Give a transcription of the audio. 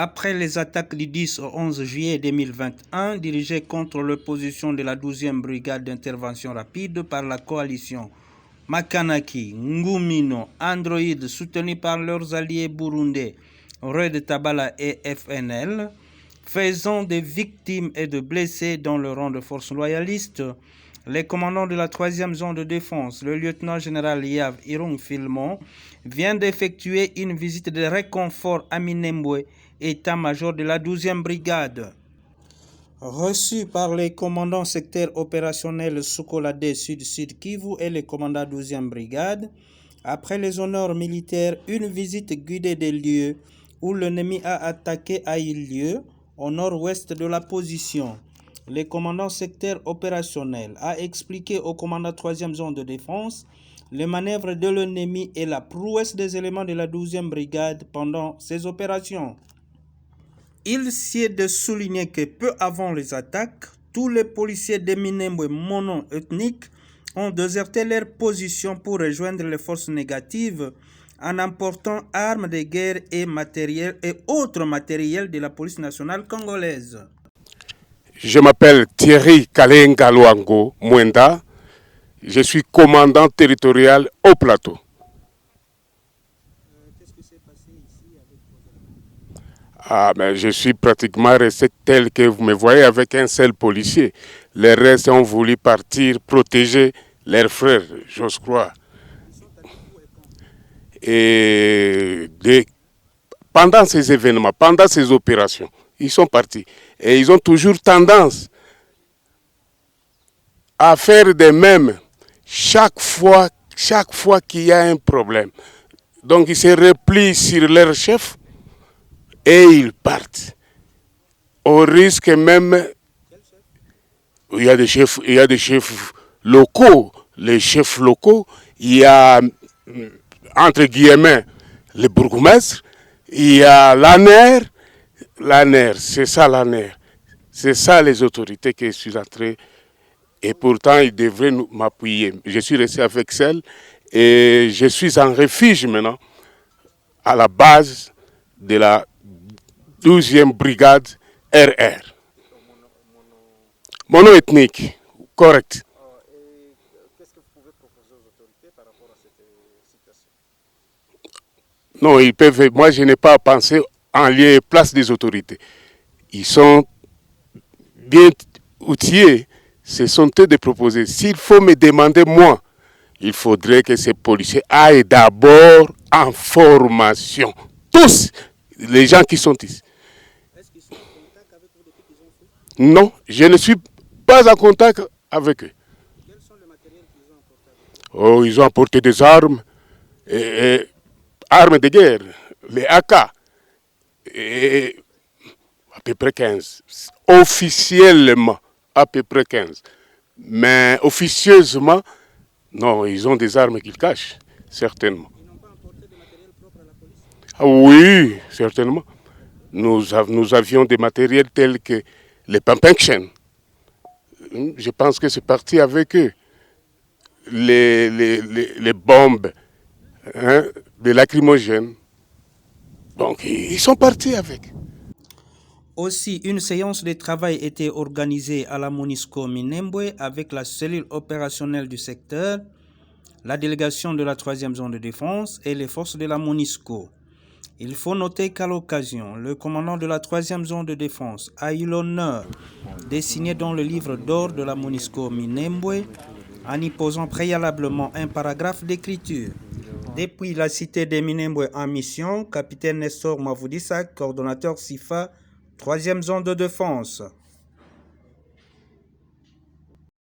Après les attaques du 10 au 11 juillet 2021 dirigées contre l'opposition de la 12e brigade d'intervention rapide par la coalition Makanaki, Ngumino, Android, soutenus par leurs alliés burundais Red Tabara et FNL, faisant des victimes et de blessés dans le rang de forces loyalistes, les commandants de la 3e zone de défense, le lieutenant-général Yav Irung Filmon, vient d'effectuer une visite de réconfort à Minembwe, état-major de la 12e brigade. Reçu par les commandants secteur opérationnel Sokolade Sud-Sud Kivu et le commandant 12e brigade, après les honneurs militaires, une visite guidée des lieux où l'ennemi a attaqué a eu lieu au nord-ouest de la position. Le commandant secteur opérationnel a expliqué au commandant 3e zone de défense les manœuvres de l'ennemi et la prouesse des éléments de la 12e brigade pendant ces opérations. Il sied de souligner que peu avant les attaques, tous les policiers de Minembwe mono-ethniques ont déserté leur position pour rejoindre les forces négatives en emportant armes de guerre et matériel et autres matériels de la police nationale congolaise. Je m'appelle Thierry Kalenga Luango Mwenda. Je suis commandant territorial au plateau. Qu'est-ce qui s'est passé ici avec vos Mais je suis pratiquement resté tel que vous me voyez avec un seul policier. Les restes ont voulu partir protéger leurs frères, j'ose croire. Pendant ces événements, pendant ces opérations, ils sont partis. Et ils ont toujours tendance à faire de même chaque fois qu'il y a un problème. Donc ils se replient sur leur chef et ils partent. Au risque même, il y a des chefs locaux. Les chefs locaux, il y a entre guillemets le bourgmestre, il y a l'ANER, c'est ça l'ANER. C'est ça les autorités que je suis entré. Et pourtant, ils devraient m'appuyer. Je suis resté avec celle et je suis en refuge maintenant à la base de la 12e brigade RR. Mono-ethnique, correct. Qu'est-ce que vous pouvez proposer aux autorités par rapport à cette situation? Non, ils peuvent. Moi, je n'ai pas pensé en lieu et place des autorités. Ils sont bien outillés. Ce sont eux de proposer. S'il faut me demander, moi, il faudrait que ces policiers aillent d'abord en formation. Tous les gens qui sont ici. Est-ce qu'ils sont en contact avec vous depuis qu'ils ont fait? Non, je ne suis pas en contact avec eux. Quels sont les matériels qu'ils ont apportés avec eux? Oh, ils ont apporté des armes, armes de guerre, les AK, et à peu près 15. Officiellement, à peu près 15. Mais officieusement, non, ils ont des armes qu'ils cachent, certainement. Ils n'ont pas apporté de matériel propre à la police? Ah oui, certainement. Nous avions des matériels tels que les pump-action. Je pense que c'est parti avec eux. Les bombes, hein, des lacrymogènes. Donc, ils sont partis avec. Aussi, une séance de travail était organisée à la MONUSCO Minembwe avec la cellule opérationnelle du secteur, la délégation de la 3e zone de défense et les forces de la MONUSCO. Il faut noter qu'à l'occasion, le commandant de la 3e zone de défense a eu l'honneur de signer dans le livre d'or de la MONUSCO Minembwe en y posant préalablement un paragraphe d'écriture. Depuis la cité de Minembwe en mission, capitaine Nestor Mavudisa, coordonnateur SIFA, 3e zone de défense.